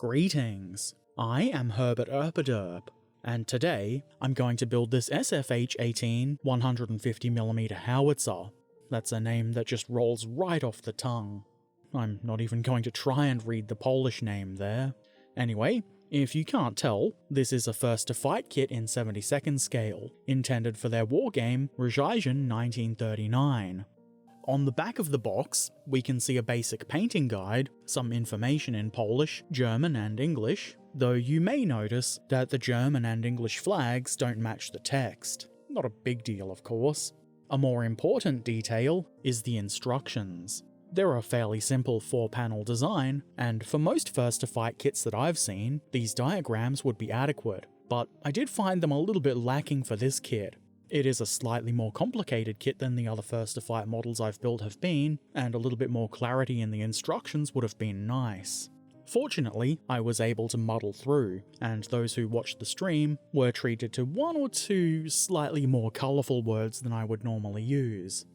Greetings, I am Herbert Erpaderp, and today I'm going to build this SFH18 150mm Howitzer. That's a name that just rolls right off the tongue. I'm not even going to try and read the Polish name there. Anyway, if you can't tell, this is a first to fight kit in 70-second scale, intended for their wargame Redbank 1939. On the back of the box, we can see a basic painting guide, some information in Polish, German and English, though you may notice that the German and English flags don't match the text. Not a big deal, of course. A more important detail is the instructions. They're a fairly simple 4-panel design, and for most first-to-fight kits that I've seen, these diagrams would be adequate, but I did find them a little bit lacking for this kit. It is a slightly more complicated kit than the other first-to-fight models I've built have been, and a little bit more clarity in the instructions would have been nice. Fortunately, I was able to muddle through, and those who watched the stream were treated to one or two slightly more colourful words than I would normally use.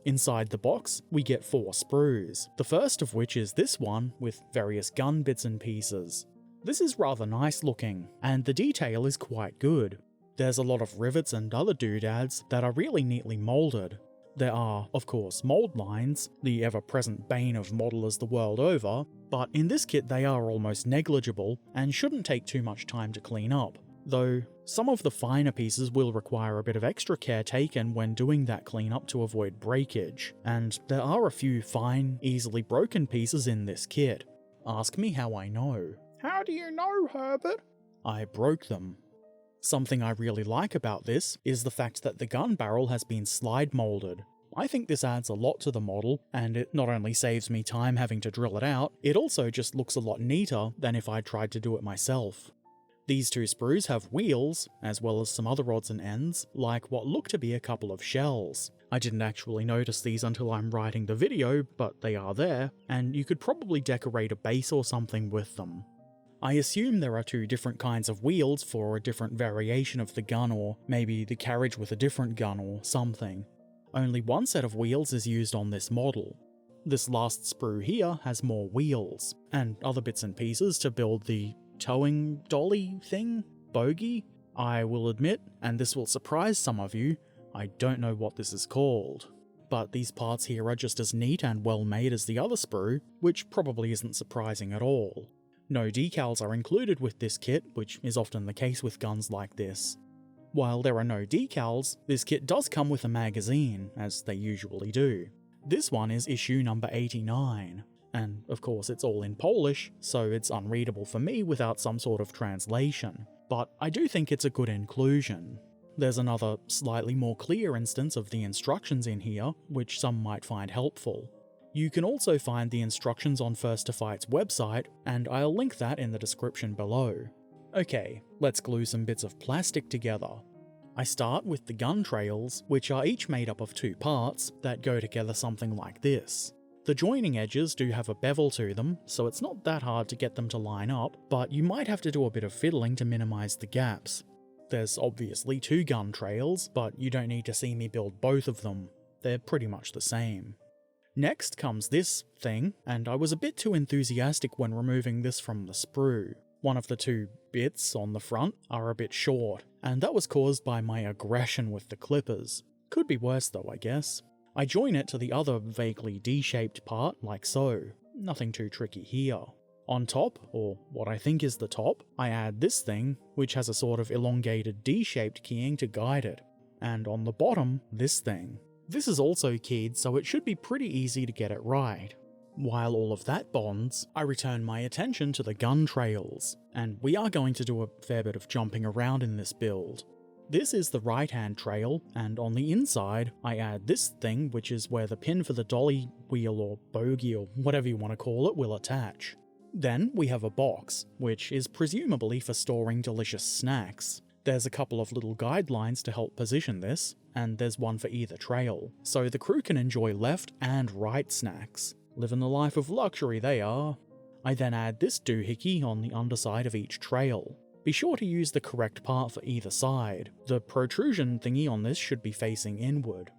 Inside the box, we get 4 sprues, the first of which is this one with various gun bits and pieces. This is rather nice looking, and the detail is quite good. There's a lot of rivets and other doodads that are really neatly moulded. There are, of course, mould lines, the ever-present bane of modelers the world over, but in this kit they are almost negligible and shouldn't take too much time to clean up, though some of the finer pieces will require a bit of extra care taken when doing that cleanup to avoid breakage, and there are a few fine, easily broken pieces in this kit. Ask me how I know. How do you know, Herbert? I broke them. Something I really like about this is the fact that the gun barrel has been slide moulded. I think this adds a lot to the model, and it not only saves me time having to drill it out, it also just looks a lot neater than if I tried to do it myself. These 2 sprues have wheels, as well as some other odds and ends, like what look to be a couple of shells. I didn't actually notice these until I'm writing the video, but they are there, and you could probably decorate a base or something with them. I assume there are 2 different kinds of wheels for a different variation of the gun, or maybe the carriage with a different gun or something. Only one set of wheels is used on this model. This last sprue here has more wheels, and other bits and pieces to build the towing dolly thing? Bogey? I will admit, and this will surprise some of you, I don't know what this is called. But these parts here are just as neat and well made as the other sprue, which probably isn't surprising at all. No decals are included with this kit, which is often the case with guns like this. While there are no decals, this kit does come with a magazine, as they usually do. This one is issue number 89, and of course it's all in Polish, so it's unreadable for me without some sort of translation, but I do think it's a good inclusion. There's another slightly more clear instance of the instructions in here, which some might find helpful. You can also find the instructions on First to Fight's website, and I'll link that in the description below. Okay, let's glue some bits of plastic together. I start with the gun trails, which are each made up of 2 parts that go together something like this. The joining edges do have a bevel to them, so it's not that hard to get them to line up, but you might have to do a bit of fiddling to minimise the gaps. There's obviously 2 gun trails, but you don't need to see me build both of them. They're pretty much the same. Next comes this thing, and I was a bit too enthusiastic when removing this from the sprue. One of the 2 bits on the front are a bit short, and that was caused by my aggression with the clippers. Could be worse though, I guess. I join it to the other vaguely D-shaped part, like so. Nothing too tricky here. On top, or what I think is the top, I add this thing, which has a sort of elongated D-shaped keying to guide it. And on the bottom, this thing. This is also keyed, so it should be pretty easy to get it right. While all of that bonds, I return my attention to the gun trails, and we are going to do a fair bit of jumping around in this build. This is the right-hand trail, and on the inside, I add this thing, which is where the pin for the dolly, wheel, or bogey, or whatever you want to call it, will attach. Then we have a box, which is presumably for storing delicious snacks. There's a couple of little guidelines to help position this, and there's one for either trail, so the crew can enjoy left and right snacks. Living the life of luxury they are. I then add this doohickey on the underside of each trail. Be sure to use the correct part for either side. The protrusion thingy on this should be facing inward.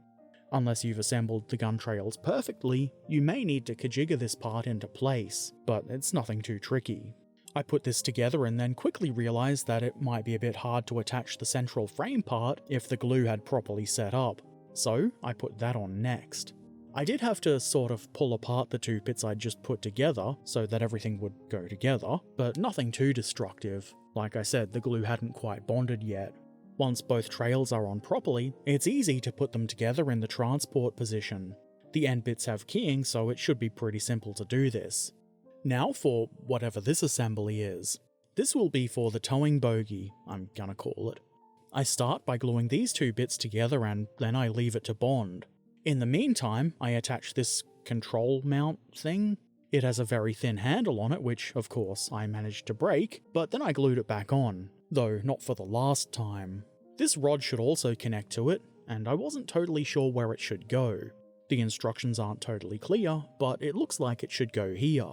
Unless you've assembled the gun trails perfectly, you may need to kajigger this part into place, but it's nothing too tricky. I put this together and then quickly realised that it might be a bit hard to attach the central frame part if the glue had properly set up, so I put that on next. I did have to sort of pull apart the two bits I'd just put together so that everything would go together, but nothing too destructive. Like I said, the glue hadn't quite bonded yet. Once both trails are on properly, it's easy to put them together in the transport position. The end bits have keying, so it should be pretty simple to do this. Now for whatever this assembly is. This will be for the towing bogie, I'm gonna call it. I start by gluing these two bits together and then I leave it to bond. In the meantime, I attach this control mount thing. It has a very thin handle on it, which, of course, I managed to break, but then I glued it back on, though not for the last time. This rod should also connect to it, and I wasn't totally sure where it should go. The instructions aren't totally clear, but it looks like it should go here.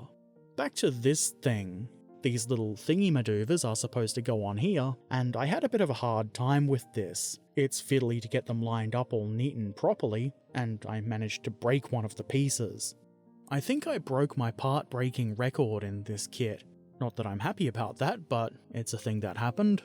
Back to this thing. These little thingy-madoovers are supposed to go on here, and I had a bit of a hard time with this. It's fiddly to get them lined up all neat and properly, and I managed to break one of the pieces. I think I broke my part-breaking record in this kit. Not that I'm happy about that, but it's a thing that happened.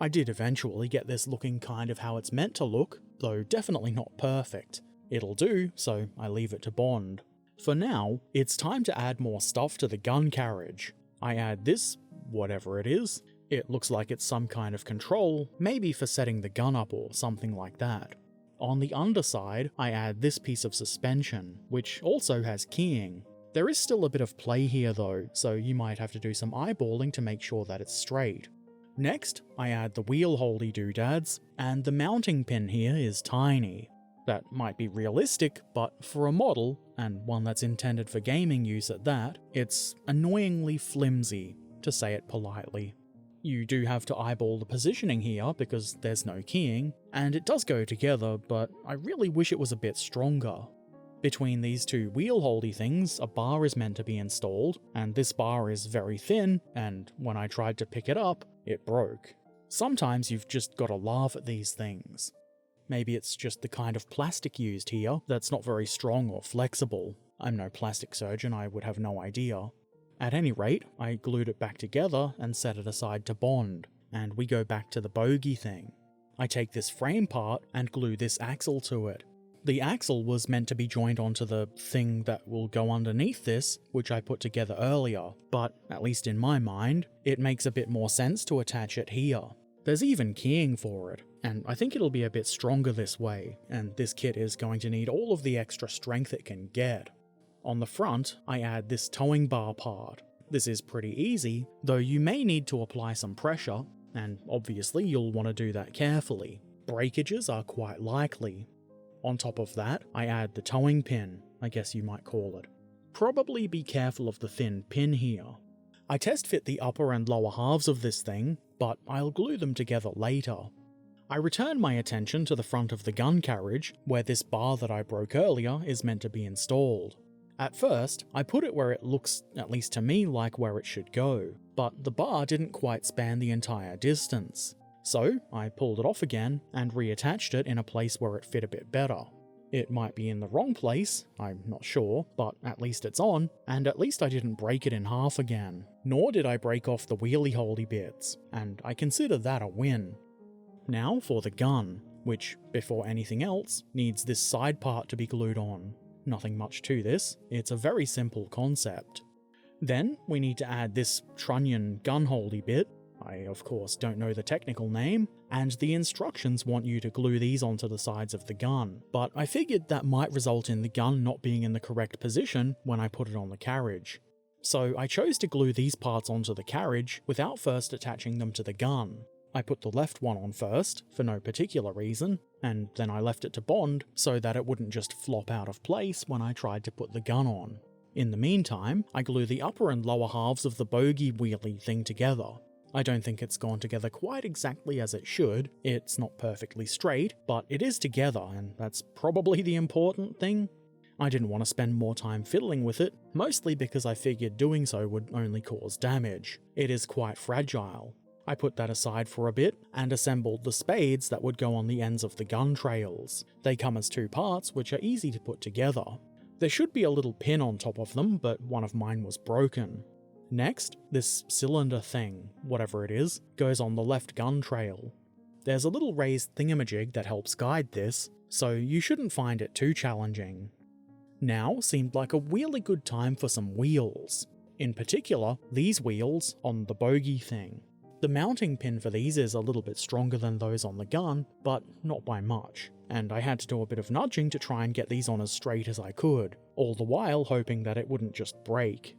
I did eventually get this looking kind of how it's meant to look, though definitely not perfect. It'll do, so I leave it to bond. For now, it's time to add more stuff to the gun carriage. I add this, whatever it is. It looks like it's some kind of control, maybe for setting the gun up or something like that. On the underside, I add this piece of suspension, which also has keying. There is still a bit of play here though, so you might have to do some eyeballing to make sure that it's straight. Next, I add the wheel holdy doodads, and the mounting pin here is tiny. That might be realistic, but for a model, and one that's intended for gaming use at that, it's annoyingly flimsy, to say it politely. You do have to eyeball the positioning here because there's no keying, and it does go together, but I really wish it was a bit stronger. Between these two wheel holdy things, a bar is meant to be installed, and this bar is very thin, and when I tried to pick it up, it broke. Sometimes you've just gotta laugh at these things. Maybe it's just the kind of plastic used here that's not very strong or flexible. I'm no plastic surgeon, I would have no idea. At any rate, I glued it back together and set it aside to bond, and we go back to the bogie thing. I take this frame part and glue this axle to it. The axle was meant to be joined onto the thing that will go underneath this, which I put together earlier, but at least in my mind, it makes a bit more sense to attach it here. There's even keying for it, and I think it'll be a bit stronger this way, and this kit is going to need all of the extra strength it can get. On the front, I add this towing bar part. This is pretty easy, though you may need to apply some pressure, and obviously you'll want to do that carefully. Breakages are quite likely. On top of that, I add the towing pin, I guess you might call it. Probably be careful of the thin pin here. I test fit the upper and lower halves of this thing, but I'll glue them together later. I return my attention to the front of the gun carriage, where this bar that I broke earlier is meant to be installed. At first, I put it where it looks, at least to me, like where it should go, but the bar didn't quite span the entire distance. So, I pulled it off again and reattached it in a place where it fit a bit better. It might be in the wrong place, I'm not sure, but at least it's on, and at least I didn't break it in half again. Nor did I break off the wheelie-holdy bits, and I consider that a win. Now for the gun, which, before anything else, needs this side part to be glued on. Nothing much to this, it's a very simple concept. Then, we need to add this trunnion gun-holdy bit. I of course don't know the technical name, and the instructions want you to glue these onto the sides of the gun, but I figured that might result in the gun not being in the correct position when I put it on the carriage. So I chose to glue these parts onto the carriage without first attaching them to the gun. I put the left one on first, for no particular reason, and then I left it to bond so that it wouldn't just flop out of place when I tried to put the gun on. In the meantime, I glue the upper and lower halves of the bogie wheelie thing together. I don't think it's gone together quite exactly as it should. It's not perfectly straight, but it is together, and that's probably the important thing. I didn't want to spend more time fiddling with it, mostly because I figured doing so would only cause damage. It is quite fragile. I put that aside for a bit, and assembled the spades that would go on the ends of the gun trails. They come as two parts, which are easy to put together. There should be a little pin on top of them, but one of mine was broken. Next, this cylinder thing, whatever it is, goes on the left gun trail. There's a little raised thingamajig that helps guide this, so you shouldn't find it too challenging. Now seemed like a really good time for some wheels. In particular, these wheels on the bogey thing. The mounting pin for these is a little bit stronger than those on the gun, but not by much, and I had to do a bit of nudging to try and get these on as straight as I could, all the while hoping that it wouldn't just break.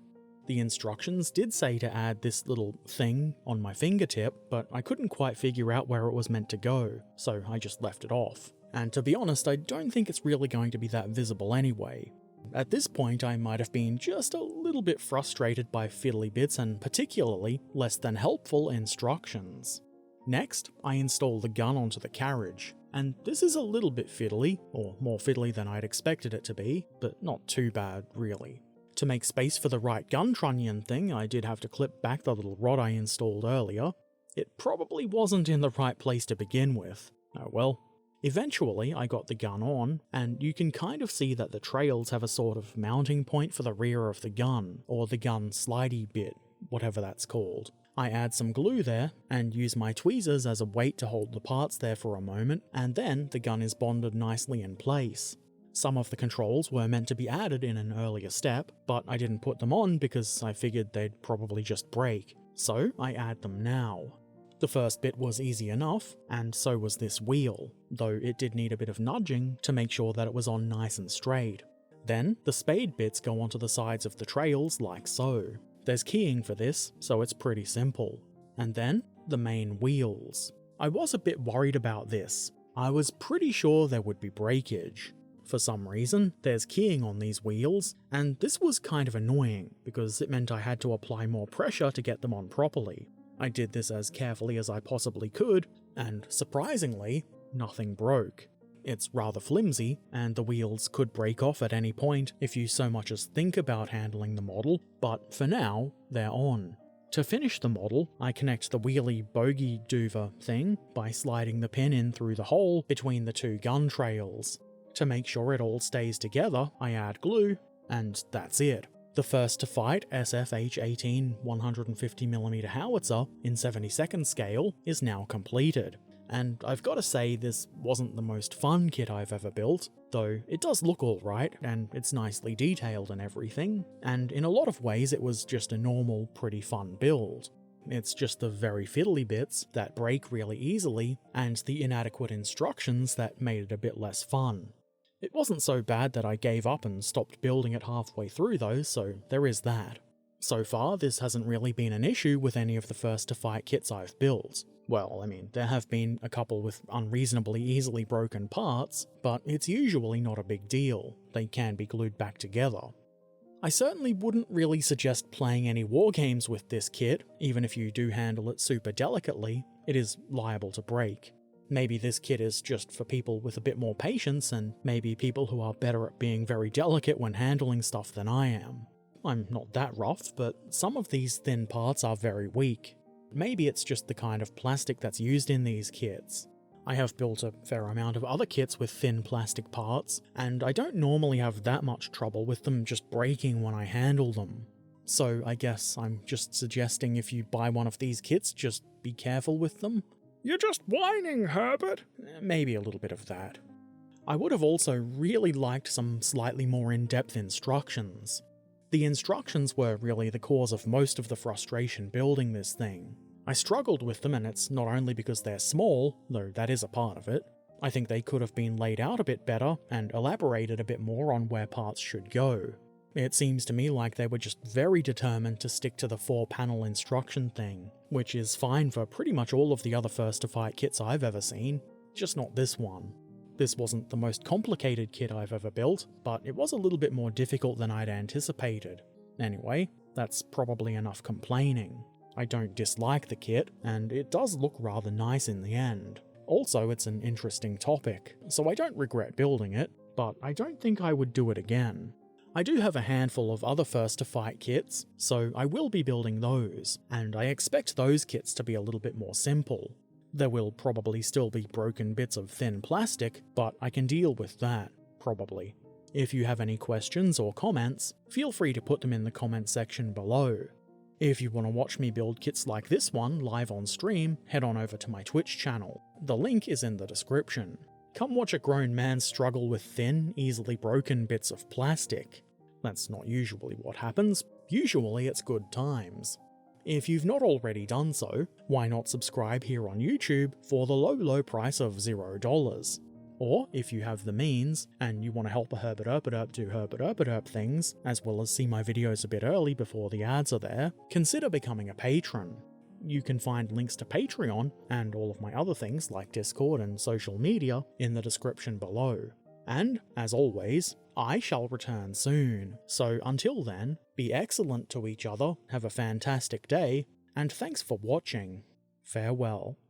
The instructions did say to add this little thing on my fingertip, but I couldn't quite figure out where it was meant to go, so I just left it off. And to be honest, I don't think it's really going to be that visible anyway. At this point, I might have been just a little bit frustrated by fiddly bits and particularly less than helpful instructions. Next, I install the gun onto the carriage, and this is a little bit fiddly, or more fiddly than I'd expected it to be, but not too bad really. To make space for the right gun trunnion thing, I did have to clip back the little rod I installed earlier. It probably wasn't in the right place to begin with. Oh well. Eventually, I got the gun on, and you can kind of see that the trails have a sort of mounting point for the rear of the gun, or the gun slidey bit, whatever that's called. I add some glue there, and use my tweezers as a weight to hold the parts there for a moment, and then the gun is bonded nicely in place. Some of the controls were meant to be added in an earlier step, but I didn't put them on because I figured they'd probably just break, so I add them now. The first bit was easy enough, and so was this wheel, though it did need a bit of nudging to make sure that it was on nice and straight. Then, the spade bits go onto the sides of the trails like so. There's keying for this, so it's pretty simple. And then, the main wheels. I was a bit worried about this. I was pretty sure there would be breakage. For some reason, there's keying on these wheels, and this was kind of annoying, because it meant I had to apply more pressure to get them on properly. I did this as carefully as I possibly could, and surprisingly, nothing broke. It's rather flimsy, and the wheels could break off at any point if you so much as think about handling the model, but for now, they're on. To finish the model, I connect the wheelie bogey duver thing by sliding the pin in through the hole between the two gun trails. To make sure it all stays together, I add glue, and that's it. The first to fight SFH18 150mm Howitzer in 70-second scale is now completed, and I've got to say this wasn't the most fun kit I've ever built, though it does look alright and it's nicely detailed and everything, and in a lot of ways it was just a normal, pretty fun build. It's just the very fiddly bits that break really easily, and the inadequate instructions that made it a bit less fun. It wasn't so bad that I gave up and stopped building it halfway through though, so there is that. So far, this hasn't really been an issue with any of the first to fight kits I've built. Well, I mean, there have been a couple with unreasonably easily broken parts, but it's usually not a big deal. They can be glued back together. I certainly wouldn't really suggest playing any wargames with this kit, even if you do handle it super delicately. It is liable to break. Maybe this kit is just for people with a bit more patience, and maybe people who are better at being very delicate when handling stuff than I am. I'm not that rough, but some of these thin parts are very weak. Maybe it's just the kind of plastic that's used in these kits. I have built a fair amount of other kits with thin plastic parts, and I don't normally have that much trouble with them just breaking when I handle them. So I guess I'm just suggesting if you buy one of these kits, just be careful with them. You're just whining, Herbert. Maybe a little bit of that. I would have also really liked some slightly more in-depth instructions. The instructions were really the cause of most of the frustration building this thing. I struggled with them, and it's not only because they're small, though that is a part of it. I think they could have been laid out a bit better and elaborated a bit more on where parts should go. It seems to me like they were just very determined to stick to the 4-panel instruction thing, which is fine for pretty much all of the other first to fight kits I've ever seen, just not this one. This wasn't the most complicated kit I've ever built, but it was a little bit more difficult than I'd anticipated. Anyway, that's probably enough complaining. I don't dislike the kit, and it does look rather nice in the end. Also, it's an interesting topic, so I don't regret building it, but I don't think I would do it again. I do have a handful of other first to fight kits, so I will be building those, and I expect those kits to be a little bit more simple. There will probably still be broken bits of thin plastic, but I can deal with that, probably. If you have any questions or comments, feel free to put them in the comment section below. If you want to watch me build kits like this one live on stream, head on over to my Twitch channel. The link is in the description. Come watch a grown man struggle with thin, easily broken bits of plastic. That's not usually what happens. Usually it's good times. If you've not already done so, why not subscribe here on YouTube for the low price of $0? Or, if you have the means, and you want to help a Herbert Erpaderp do Herbert Erpaderp things, as well as see my videos a bit early before the ads are there, consider becoming a patron. You can find links to Patreon, and all of my other things like Discord and social media, in the description below. And, as always, I shall return soon. So until then, be excellent to each other, have a fantastic day, and thanks for watching. Farewell.